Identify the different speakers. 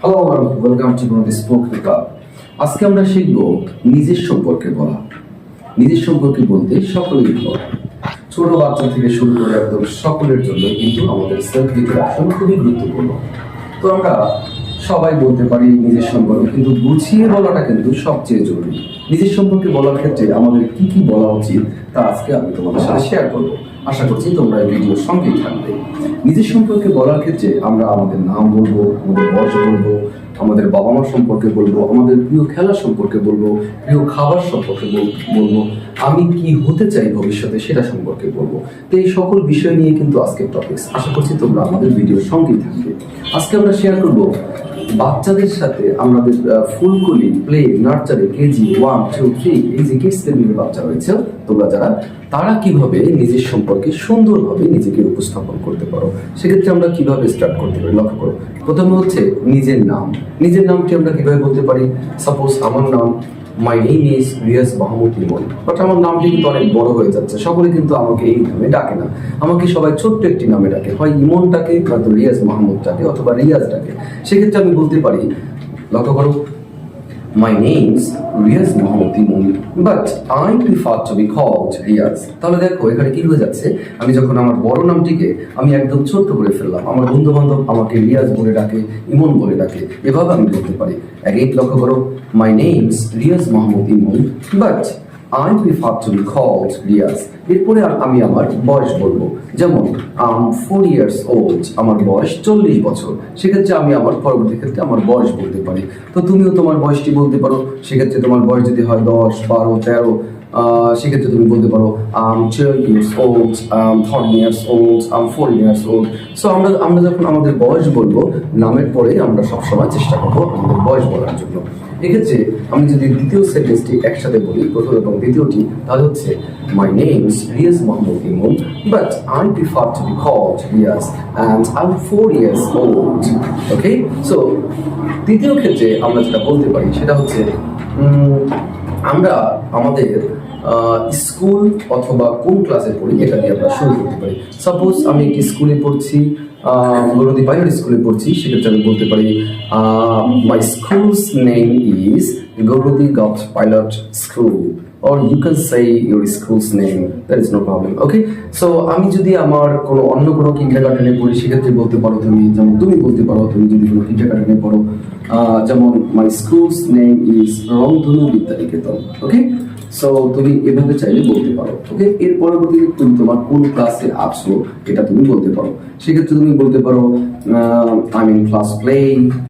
Speaker 1: Hello, welcome to spoken club. আজকে আমরা শিখব নিজের সম্পর্কে বলা। নিজের সম্পর্কে বলতে সকলেই বলা, ছোট বাচ্চা থেকে শুরু করে একদম সকলের জন্য কিন্তু আমাদের সেলফ ডিক্লারেশন খুবই গুরুত্বপূর্ণ। তো আমরা সবাই বলতে পারি নিজের সম্পর্কে, কিন্তু গুছিয়ে বলাটা কিন্তু সবচেয়ে জরুরি। নিজের সম্পর্কে বলার ক্ষেত্রে আমাদের কি কি বলা উচিত তা আজকে আমি তোমাদের সাথে শেয়ার করবো। আশা করছি তোমরা এই ভিডিওর সঙ্গেই থাকবে। নিজের সম্পর্কে বলার ক্ষেত্রে আমরা আমাদের নাম বলবো, আমাদের বয়স বলবো, আমাদের বাবা মা সম্পর্কে বলবো, আমাদের প্রিয় খেলা সম্পর্কে বলবো, প্রিয় খাবার সম্পর্কে বলবো, আমি কি হতে চাই ভবিষ্যতে সেটা সম্পর্কে বলবো। তো এই সকল বিষয় নিয়ে কিন্তু আজকের টপিকস। আশা করছি তোমরা আমাদের ভিডিওর সঙ্গেই থাকবে। আজকে আমরা শেয়ার করবো বাচ্চাদের সাথে আমাদের ফুলকলি প্লে নার্সারি কেজি 1, 2, 3 এই যে কিডস লেভেলের বাচ্চা রয়েছে তোমরা যারা, তারা কিভাবে নিজের সম্পর্কে সুন্দরভাবে নিজেকে উপস্থাপন করতে পারো, সেক্ষেত্রে আমরা কিভাবে স্টার্ট করতে পারি লক্ষ্য করো। প্রথমে হচ্ছে নিজের নাম। নিজের নামটি আমরা কিভাবে বলতে পারি? সাপোজ আমার নাম my name is Riaz Mahmud Imon, but আমার নামটি কিন্তু অনেক বড় হয়ে যাচ্ছে, সকলে কিন্তু আমাকে এই নামে ডাকে না, আমাকে সবাই ছোট্ট একটি নামে ডাকে, হয় ইমনটাকে নয়তো রিয়াজ মাহমুদটাকে অথবা রিয়াজটাকে। সেক্ষেত্রে আমি বলতে পারি, লক্ষ্য করো, My name's Riyaz Mohammed Imun, but I prefer to be called Riyaz. তাহলে দেখো এখানে কি হয়ে যাচ্ছে, আমি যখন আমার বড় নামটিকে আমি একদম ছোট্ট করে ফেললাম, আমার বন্ধু বান্ধব আমাকে রিয়াজ বলে ডাকে, ইমন বলে ডাকে, এভাবে আমি বলতে পারি। অ্যাগেইন লক্ষ্য করো, My name's Riyaz Mohammed Imun, but I prefer to be called Riyaz. এরপরে আমি আমার বয়স বলবো, যেমন 4 years old, আমার বয়স 40 বছর। সেক্ষেত্রে আমি আমার পরবর্তী ক্ষেত্রে আমার বয়স বলতে পারি। তো তুমিও তোমার বয়সটি বলতে পারো। সেক্ষেত্রে তোমার বয়স যদি হয় 10, 12, 13, সেক্ষেত্রে তুমি বলতে পারো 12 years old, 13 years old, 14 years old. So আমরা যখন আমাদের বয়স বলবো, নামের পরে আমরা সবসময় চেষ্টা করবো আমাদের বয়স বলার জন্য। এক্ষেত্রে আমি যদি দ্বিতীয় সেন্টেন্সটি একসাথে বলি, প্রথম এবং দ্বিতীয়টি, তাহলে হচ্ছে My name's Riyaz Mahmoud Imun, but I prefer to be called Riyaz and I'm 4 years old. Okay? So তৃতীয় ক্ষেত্রে আমরা যেটা বলতে পারি সেটা হচ্ছে আমরা আমাদের স্কুল অথবা কোন ক্লাসে পড়ি এটা দিয়ে আমরা শুরু করতে পারি। সাপোজ আমি একটি স্কুলে পড়ছি, গৌরদী প্রাইমারি স্কুলে পড়ছি, সেক্ষেত্রে আমি বলতে পারি my school's name is Gouradi girls pilot school, or you can say your school's name, there is no problem. Okay, so আমি যদি আমার কোনো অন্য কোনো কিন্ডারগার্টেনে পড়ি, সেক্ষেত্রে বলতে পারো তুমি, যেমন তুমি বলতে পারো তুমি যদি কোনো কিন্ডারগার্টেনে পড়ো, যেমন মাই স্কুলস নেম ইজ রংধনু বিদ্যানিকেতন। ওকে, সো তুমি এভাবে চাইলে বলতে পারো। ওকে, এর পরবর্তীতে তুমি তোমার কোন ক্লাসে আছো এটা তুমি বলতে পারো। সেক্ষেত্রে তুমি বলতে পারো আই মিন ক্লাস প্লেইং,